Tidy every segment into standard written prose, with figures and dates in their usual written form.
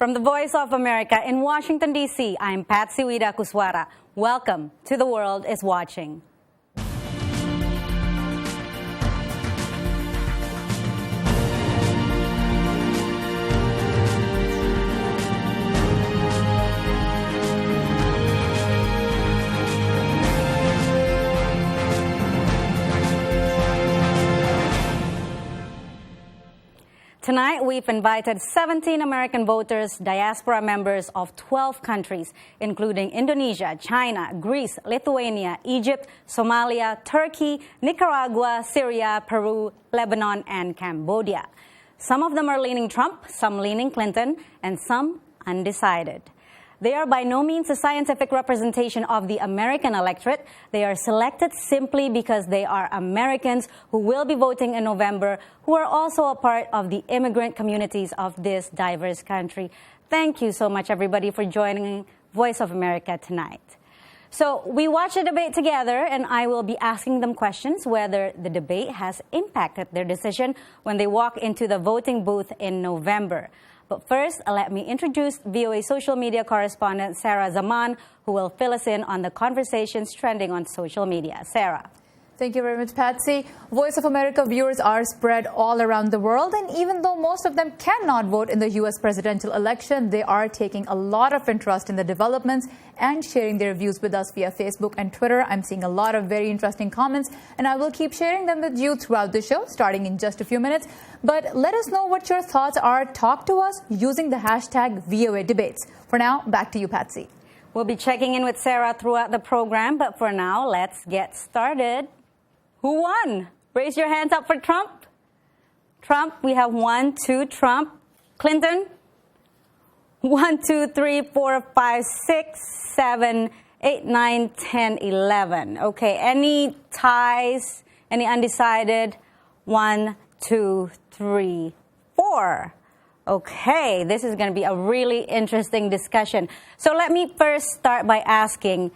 From the Voice of America in Washington, D.C., I'm Patsy Wida Kuswara. Welcome to The World is Watching. Tonight, we've invited 17 American voters, diaspora members of 12 countries, including Indonesia, China, Greece, Lithuania, Egypt, Somalia, Turkey, Nicaragua, Syria, Peru, Lebanon, and Cambodia. Some of them are leaning Trump, some leaning Clinton, and some undecided. They are by no means a scientific representation of the American electorate. They are selected simply because they are Americans who will be voting in November, who are also a part of the immigrant communities of this diverse country. Thank you so much, everybody, for joining Voice of America tonight. So we watched the debate together, and I will be asking them questions whether the debate has impacted their decision when they walk into the voting booth in November. But first, let me introduce VOA social media correspondent Sarah Zaman, who will fill us in on the conversations trending on social media. Sarah. Thank you very much, Patsy. Voice of America viewers are spread all around the world, and even though most of them cannot vote in the U.S. presidential election, they are taking a lot of interest in the developments and sharing their views with us via Facebook and Twitter. I'm seeing a lot of very interesting comments, and I will keep sharing them with you throughout the show, starting in just a few minutes. But let us know what your thoughts are. Talk to us using the hashtag VOA Debates. For now, back to you, Patsy. We'll be checking in with Sarah throughout the program, but for now, let's get started. Who won? Raise your hands up for Trump. Trump, we have 1, 2, Trump. Clinton? 1, 2, 3, 4, 5, 6, 7, 8, 9, 10, 11. Okay, any ties? Any undecided? 1, 2, 3, 4. Okay, this is going to be a really interesting discussion. So let me first start by asking,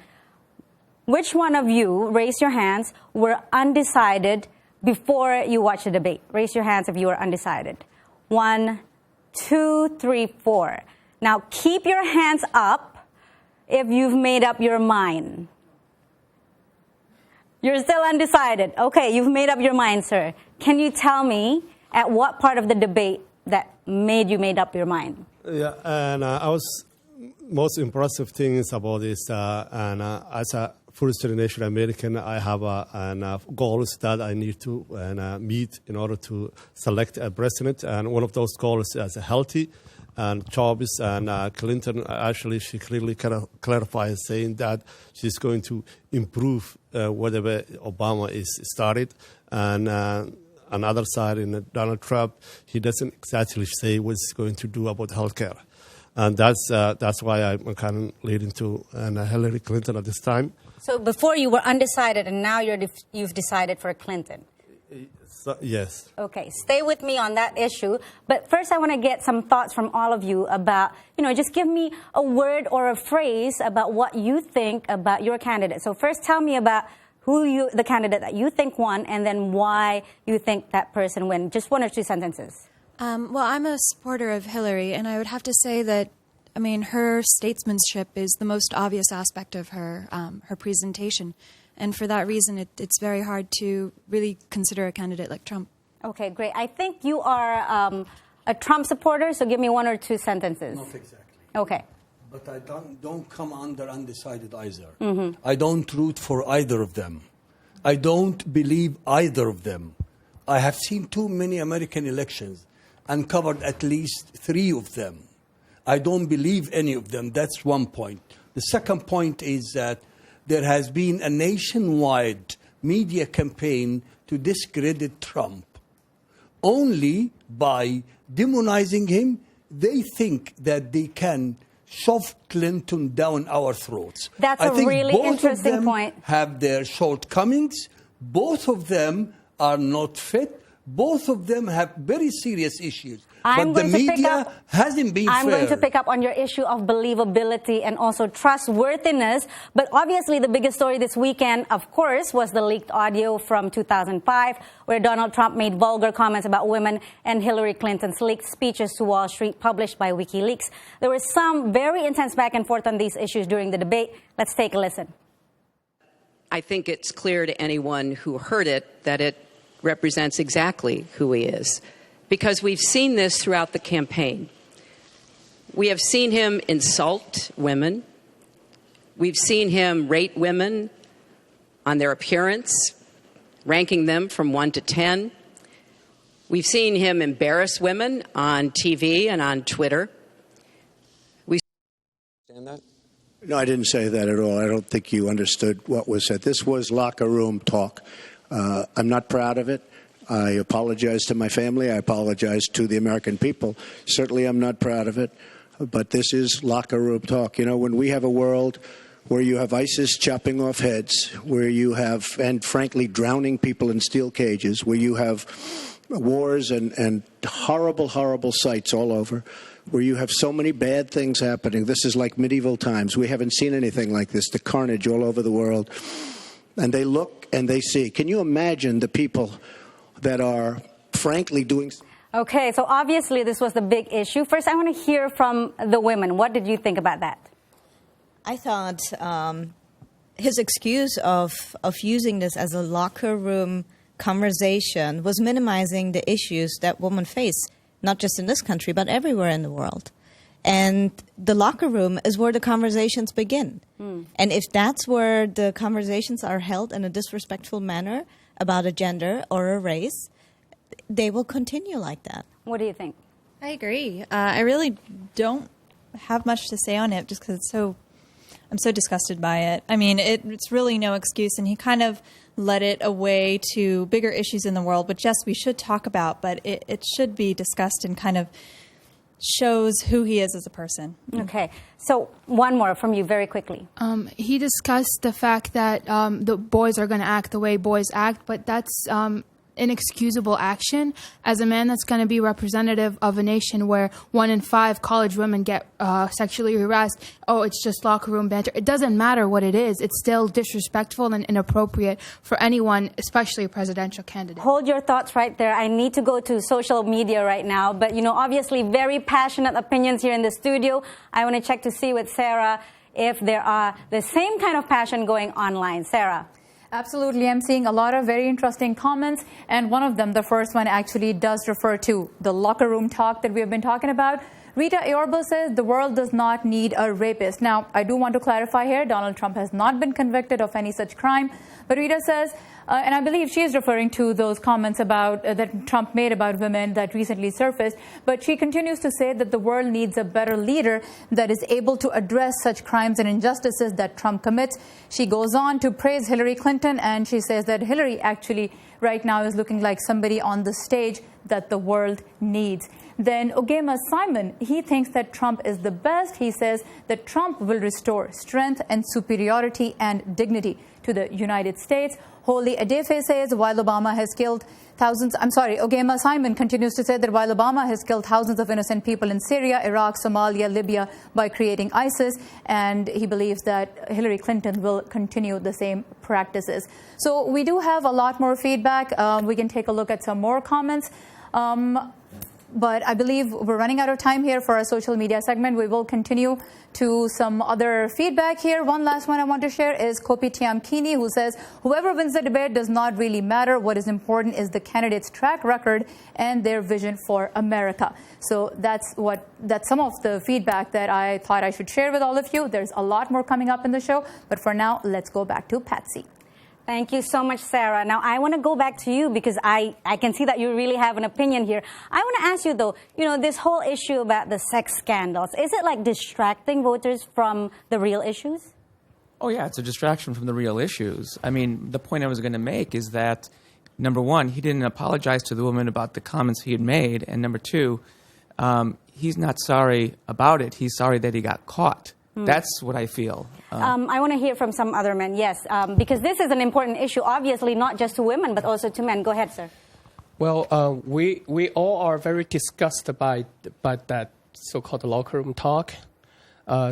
which one of you, raise your hands, were undecided before you watched the debate? Raise your hands if you were undecided. 1, 2, 3, 4. Now, keep your hands up if you've made up your mind. You're still undecided. Okay, you've made up your mind, sir. Can you tell me at what part of the debate that made up your mind? Yeah, and I was most impressive things about this, as a first-generation American, I have goals that I need to meet in order to select a president. And one of those goals is healthy and jobs. And Clinton, actually, she clearly kind of clarifies, saying that she's going to improve whatever Obama is started. And another side, in Donald Trump, he doesn't exactly say what he's going to do about healthcare. And that's why I'm kind of leading to Hillary Clinton at this time. So before you were undecided, and now you've decided for Clinton. So, yes. Okay, stay with me on that issue. But first, I want to get some thoughts from all of you about, just give me a word or a phrase about what you think about your candidate. So first, tell me about the candidate that you think won, and then why you think that person won. Just 1 or 2 sentences. Well, I'm a supporter of Hillary, and I would have to say that, her statesmanship is the most obvious aspect of her presentation. And for that reason, it's very hard to really consider a candidate like Trump. Okay, great. I think you are a Trump supporter, so give me 1 or 2 sentences. Not exactly. Okay. But I don't come under undecided either. Mm-hmm. I don't root for either of them. I don't believe either of them. I have seen too many American elections and covered at least 3 of them. I don't believe any of them. That's one point. The second point is that there has been a nationwide media campaign to discredit Trump. Only by demonizing him, they think that they can shove Clinton down our throats. That's a really interesting point. Both of them have their shortcomings. Both of them are not fit. Both of them have very serious issues. I'm but the going to pick media up- hasn't been I'm fair. going to pick up on your issue of believability and also trustworthiness. But obviously the biggest story this weekend, of course, was the leaked audio from 2005 where Donald Trump made vulgar comments about women and Hillary Clinton's leaked speeches to Wall Street published by WikiLeaks. There was some very intense back and forth on these issues during the debate. Let's take a listen. I think it's clear to anyone who heard it that it represents exactly who he is, because we've seen this throughout the campaign. We have seen him insult women. We've seen him rate women on their appearance, ranking them from 1 to 10. We've seen him embarrass women on TV and on Twitter. No, I didn't say that at all. I don't think you understood what was said. This was locker room talk. I'm not proud of it. I apologize to my family. I apologize to the American people. Certainly I'm not proud of it. But this is locker room talk. You know, when we have a world where you have ISIS chopping off heads, where you have, and frankly, drowning people in steel cages, where you have wars and horrible, horrible sights all over, where you have so many bad things happening. This is like medieval times. We haven't seen anything like this, the carnage all over the world. And they look and they see. Can you imagine the people that are frankly doing... Okay, so obviously this was the big issue. First, I want to hear from the women. What did you think about that? I thought his excuse of using this as a locker room conversation was minimizing the issues that women face, not just in this country, but everywhere in the world. And the locker room is where the conversations begin. And if that's where the conversations are held in a disrespectful manner about a gender or a race, they will continue like that. What do you think? I agree. I really don't have much to say on it just because I'm so disgusted by it. I mean, it's really no excuse, and he kind of led it away to bigger issues in the world, which, yes, we should talk about, but it should be discussed and kind of shows who he is as a person. Okay, so one more from you very quickly. He discussed the fact that the boys are going to act the way boys act, but that's inexcusable action. As a man that's going to be representative of a nation where 1 in 5 college women get sexually harassed, it's just locker room banter. It doesn't matter what it is. It's still disrespectful and inappropriate for anyone, especially a presidential candidate. Hold your thoughts right there. I need to go to social media right now, but obviously very passionate opinions here in the studio. I want to check to see with Sarah if there are the same kind of passion going online. Sarah. Absolutely. I'm seeing a lot of very interesting comments, and one of them, the first one, actually does refer to the locker room talk that we have been talking about. Rita Aorbal says the world does not need a rapist. Now, I do want to clarify here, Donald Trump has not been convicted of any such crime, but Rita says, and I believe she is referring to those comments about that Trump made about women that recently surfaced, but she continues to say that the world needs a better leader that is able to address such crimes and injustices that Trump commits. She goes on to praise Hillary Clinton, and she says that Hillary actually right now is looking like somebody on the stage that the world needs. Then Ogema Simon, he thinks that Trump is the best. He says that Trump will restore strength and superiority and dignity to the United States. Holy Adefe says while Obama has killed thousands, Ogema Simon continues to say that while Obama has killed thousands of innocent people in Syria, Iraq, Somalia, Libya by creating ISIS, and he believes that Hillary Clinton will continue the same practices. So we do have a lot more feedback. We can take a look at some more comments. But I believe we're running out of time here for our social media segment. We will continue to some other feedback here. One last one I want to share is Kopi Tiamkini, who says, whoever wins the debate does not really matter. What is important is the candidate's track record and their vision for America. So that's some of the feedback that I thought I should share with all of you. There's a lot more coming up in the show. But for now, let's go back to Patsy. Thank you so much, Sarah. Now, I want to go back to you because I can see that you really have an opinion here. I want to ask you, though, this whole issue about the sex scandals, is it like distracting voters from the real issues? Oh, yeah, it's a distraction from the real issues. I mean, the point I was going to make is that, number one, he didn't apologize to the woman about the comments he had made. And number two, he's not sorry about it. He's sorry that he got caught. That's what I feel. I want to hear from some other men, yes, because this is an important issue, obviously, not just to women, but also to men. Go ahead, sir. Well, we all are very disgusted by that so-called locker room talk.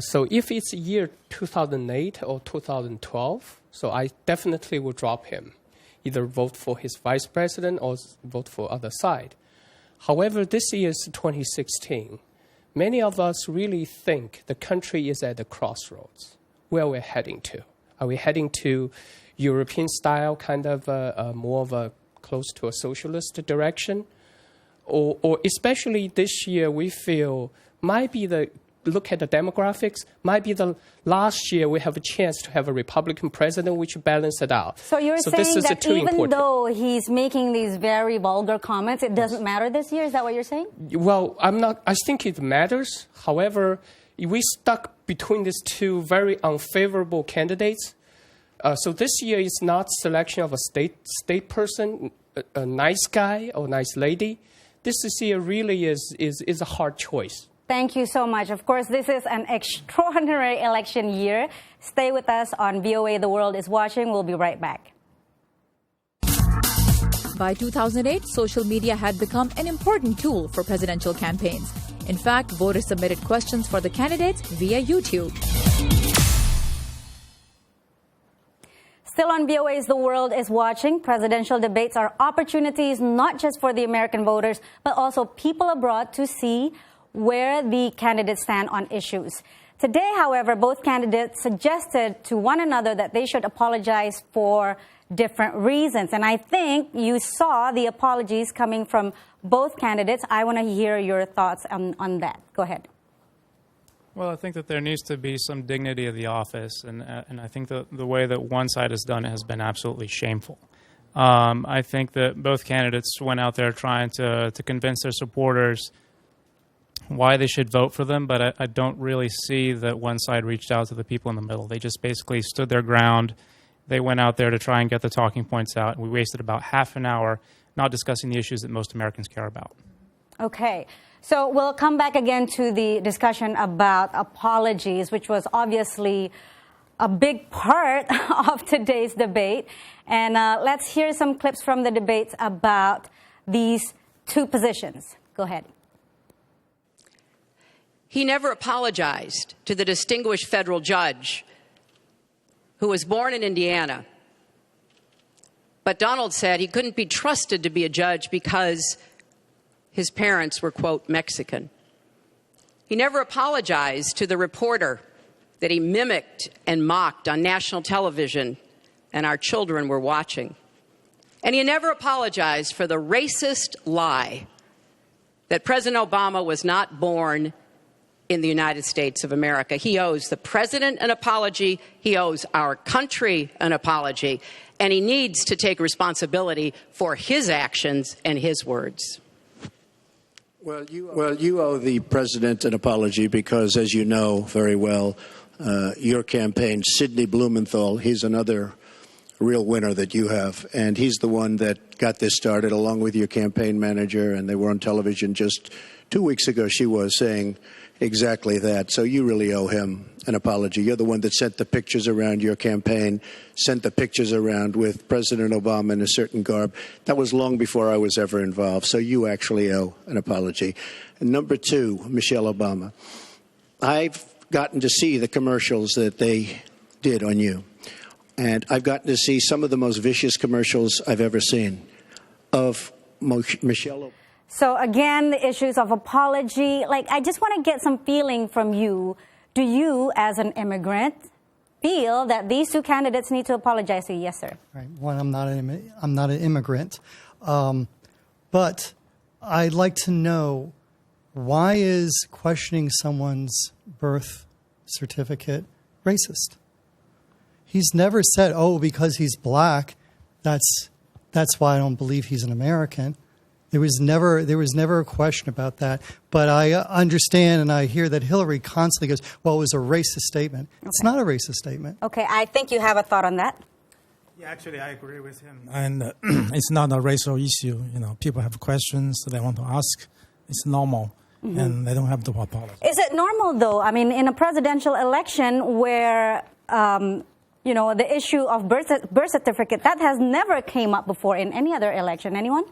So if it's year 2008 or 2012, so I definitely will drop him, either vote for his vice president or vote for other side. However, this year is 2016. Many of us really think the country is at a crossroads. Where we're heading to? Are we heading to European style, kind of more of a close to a socialist direction? Or especially this year, we feel might be look at the demographics, might be the last year we have a chance to have a Republican president which balance it out. So you're saying this is that even though he's making these very vulgar comments, it doesn't matter this year? Is that what you're saying? Well, I think it matters. However, we stuck between these two very unfavorable candidates. So this year is not selection of a state person, a nice guy or nice lady. This year really is a hard choice. Thank you so much. Of course, this is an extraordinary election year. Stay with us on VOA. The World is Watching. We'll be right back. By 2008, social media had become an important tool for presidential campaigns. In fact, voters submitted questions for the candidates via YouTube. Still on VOA's The World is Watching, presidential debates are opportunities not just for the American voters, but also people abroad to see where the candidates stand on issues. Today, however, both candidates suggested to one another that they should apologize for different reasons. And I think you saw the apologies coming from both candidates. I want to hear your thoughts on that. Go ahead. Well, I think that there needs to be some dignity of the office, and I think that the way that one side has done it has been absolutely shameful. I think that both candidates went out there trying to convince their supporters why they should vote for them, but I don't really see that one side reached out to the people in the middle. They just basically stood their ground. They went out there to try and get the talking points out. We wasted about half an hour not discussing the issues that most Americans care about. Okay. So we'll come back again to the discussion about apologies, which was obviously a big part of today's debate. And let's hear some clips from the debates about these two positions. Go ahead. He never apologized to the distinguished federal judge who was born in Indiana. But Donald said he couldn't be trusted to be a judge because his parents were, quote, Mexican. He never apologized to the reporter that he mimicked and mocked on national television and our children were watching. And he never apologized for the racist lie that President Obama was not born in the United States of America. He owes the president an apology. He owes our country an apology. And he needs to take responsibility for his actions and his words. Well, you owe the president an apology because, as you know very well, your campaign, Sidney Blumenthal, he's another real winner that you have. And he's the one that got this started along with your campaign manager. And they were on television just 2 weeks ago. She was saying exactly that. So you really owe him an apology. You're the one that sent the pictures around your campaign, sent the pictures around with President Obama in a certain garb. That was long before I was ever involved. So you actually owe an apology. And number two, Michelle Obama. I've gotten to see the commercials that they did on you. And I've gotten to see some of the most vicious commercials I've ever seen of Michelle Obama. So again, the issues of apology, I just want to get some feeling from you. Do you, as an immigrant, feel that these two candidates need to apologize to you? Yes, sir. Right. One, I'm not an immigrant. But I'd like to know, why is questioning someone's birth certificate racist? He's never said, oh, because he's black, that's why I don't believe he's an American. There was never a question about that. But I understand and I hear that Hillary constantly goes, well, it was a racist statement. Okay. It's not a racist statement. Okay, I think you have a thought on that. Yeah, actually, I agree with him. And it's not a racial issue. You know, people have questions they want to ask. It's normal, and they don't have to apologize. Is it normal, though? I mean, in a presidential election where, the issue of birth certificate, that has never came up before in any other election. Anyone?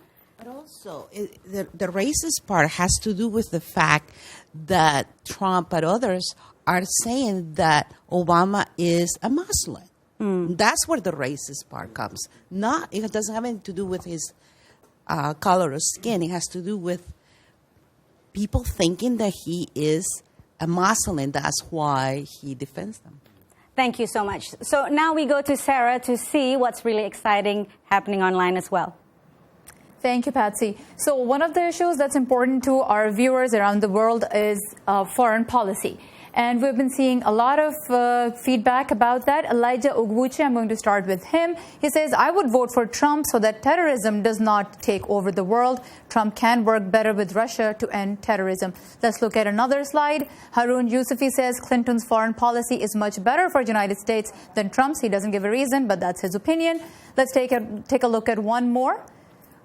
But also, the racist part has to do with the fact that Trump and others are saying that Obama is a Muslim. That's where the racist part comes. It doesn't have anything to do with his color of skin. It has to do with people thinking that he is a Muslim, and that's why he defends them. Thank you so much. So now we go to Sarah to see what's really exciting happening online as well. Thank you, Patsy. So one of the issues that's important to our viewers around the world is foreign policy. And we've been seeing a lot of feedback about that. Elijah Ogwuche, I'm going to start with him. He says, I would vote for Trump so that terrorism does not take over the world. Trump can work better with Russia to end terrorism. Let's look at another slide. Haroon Yousufi says Clinton's foreign policy is much better for the United States than Trump's. He doesn't give a reason, but that's his opinion. Let's take a look at one more.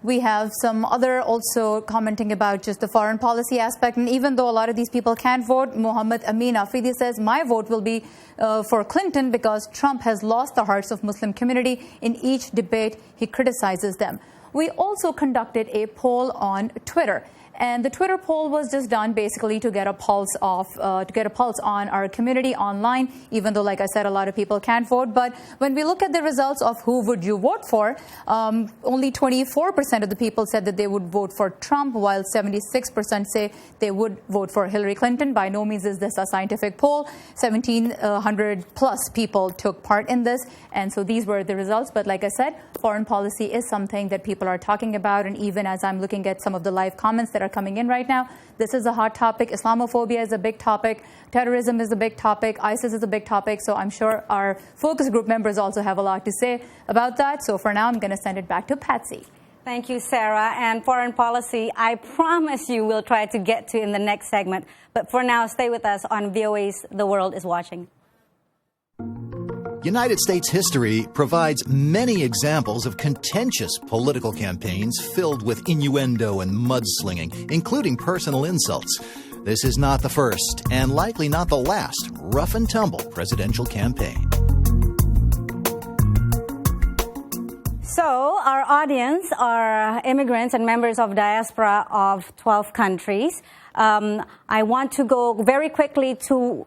We have some other also commenting about just the foreign policy aspect. And even though a lot of these people can't vote, Muhammad Amin Afridi says, my vote will be for Clinton because Trump has lost the hearts of Muslim community. In each debate, he criticizes them. We also conducted a poll on Twitter. And the Twitter poll was just done basically to get a pulse on our community online, even though, like I said, a lot of people can't vote. But when we look at the results of who would you vote for, only 24% of the people said that they would vote for Trump, while 76% say they would vote for Hillary Clinton. By no means is this a scientific poll. 1,700 plus people took part in this. And so these were the results. But like I said, foreign policy is something that people are talking about. And even as I'm looking at some of the live comments that are coming in right now, this is a hot topic. Islamophobia is a big topic. Terrorism is a big topic. ISIS is a big topic. So I'm sure our focus group members also have a lot to say about that. So for now, I'm going to send it back to Patsy. Thank you, Sarah. And foreign policy, I promise you we'll try to get to in the next segment. But for now, stay with us on VOA's The World is Watching. United States history provides many examples of contentious political campaigns filled with innuendo and mudslinging, including personal insults. This is not the first, and likely not the last, rough-and-tumble presidential campaign. So, our audience are immigrants and members of diaspora of 12 countries. I want to go very quickly to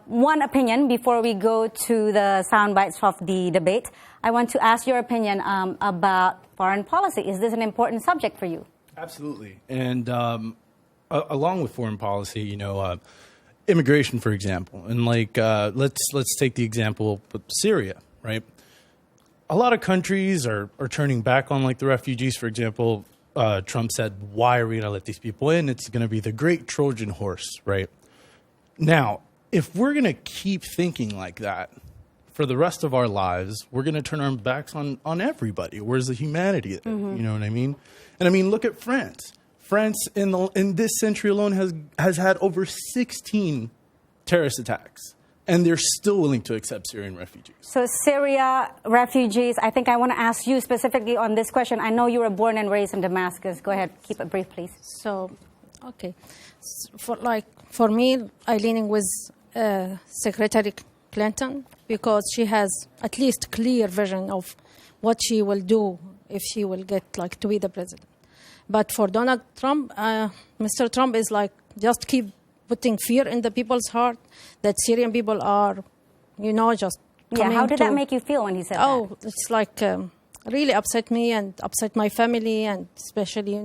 one opinion before we go to the sound bites of the debate. I want to ask your opinion about foreign policy. Is this an important subject for you? Absolutely. And along with foreign policy, immigration, for example, and let's take the example of Syria, right? A lot of countries are turning back on the refugees. For example, Trump said, why are we going to let these people in? It's going to be the great Trojan horse, right? Now, if we're going to keep thinking like that for the rest of our lives, we're going to turn our backs on everybody. Where's the humanity there? You know what I mean? And I mean, look at France. France in this century alone has had over 16 terrorist attacks, and they're still willing to accept Syrian refugees. So Syria refugees, I think I want to ask you specifically on this question. I know you were born and raised in Damascus. Go ahead, keep it brief, please. So, okay. For me, I'm leaning with Secretary Clinton because she has at least clear vision of what she will do if she will get to be the president. But for Donald Trump, Mr. Trump is just keep putting fear in the people's heart that Syrian people are, just coming. Yeah, how did that make you feel when he said that? Oh, it's really upset me and upset my family, and especially,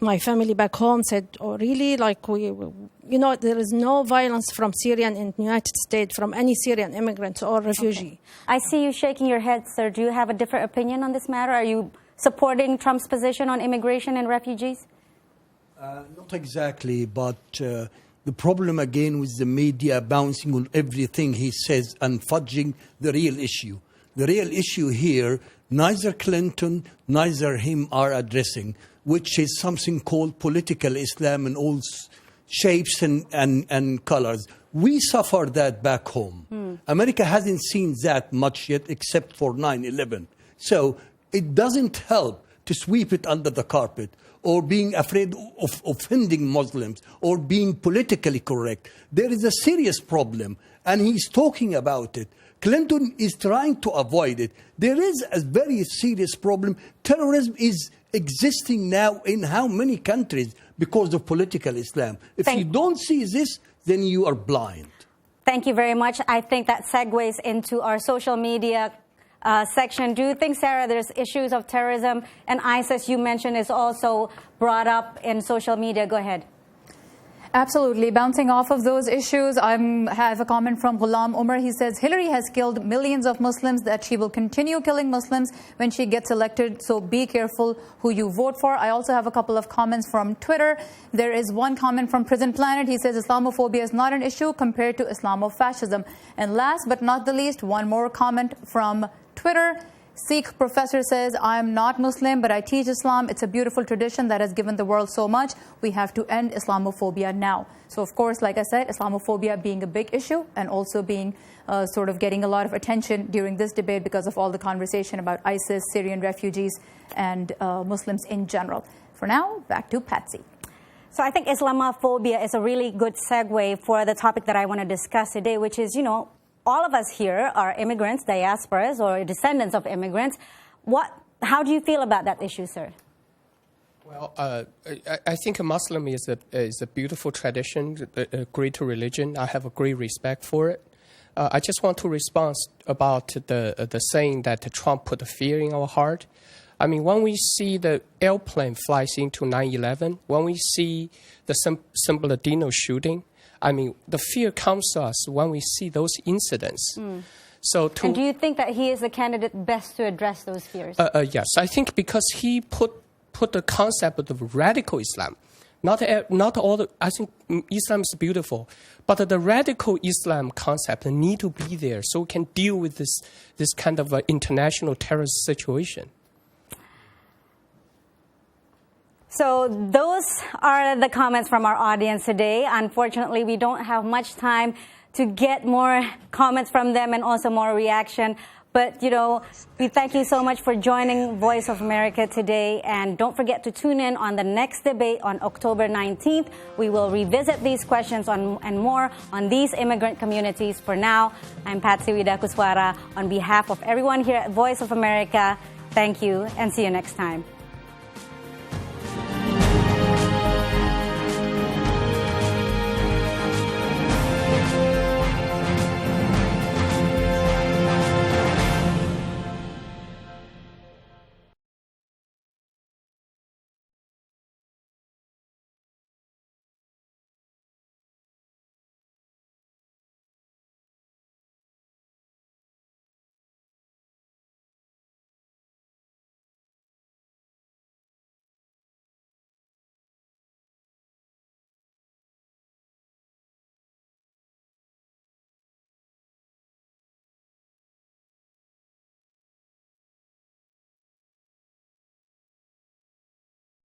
my family back home said, oh, really? There is no violence from Syrian in the United States, from any Syrian immigrant or refugee. Okay. I see you shaking your head, sir. Do you have a different opinion on this matter? Are you supporting Trump's position on immigration and refugees? Not exactly, but the problem again with the media bouncing on everything he says and fudging the real issue. The real issue here, neither Clinton, neither him are addressing, which is something called political Islam in all shapes and colors. We suffer that back home. America hasn't seen that much yet except for 9/11. So it doesn't help to sweep it under the carpet, or being afraid of offending Muslims, or being politically correct. There is a serious problem, and he's talking about it. Clinton is trying to avoid it. There is a very serious problem. Terrorism is existing now in how many countries because of political Islam? If you don't see this, then you are blind. Thank you very much. I think that segues into our social media section. Do you think, Sarah, there's issues of terrorism and ISIS you mentioned is also brought up in social media? Go ahead. Absolutely. Bouncing off of those issues, I have a comment from Ghulam Umar. He says, Hillary has killed millions of Muslims, that she will continue killing Muslims when she gets elected, so be careful who you vote for. I also have a couple of comments from Twitter. There is one comment from Prison Planet. He says, Islamophobia is not an issue compared to Islamofascism. And last but not the least, one more comment from Twitter. Sikh professor says, I am not Muslim, but I teach Islam. It's a beautiful tradition that has given the world so much. We have to end Islamophobia now. So, of course, like I said, Islamophobia being a big issue and also being sort of getting a lot of attention during this debate because of all the conversation about ISIS, Syrian refugees, and Muslims in general. For now, back to Patsy. So I think Islamophobia is a really good segue for the topic that I want to discuss today, which is, all of us here are immigrants, diasporas, or descendants of immigrants. How do you feel about that issue, sir? Well, I think a Muslim is a beautiful tradition, a great religion. I have a great respect for it. I just want to respond about the saying that Trump put a fear in our heart. I mean, when we see the airplane flies into 9/11, when we see the San Bernardino shooting, I mean, the fear comes to us when we see those incidents. And do you think that he is the candidate best to address those fears? Yes, I think because he put the concept of radical Islam. Not all. I think Islam is beautiful, but the radical Islam concept need to be there so we can deal with this kind of international terrorist situation. So those are the comments from our audience today. Unfortunately, we don't have much time to get more comments from them and also more reaction. But, we thank you so much for joining Voice of America today. And don't forget to tune in on the next debate on October 19th. We will revisit these questions and more on these immigrant communities. For now, I'm Patsy Widakuswara. On behalf of everyone here at Voice of America, thank you and see you next time.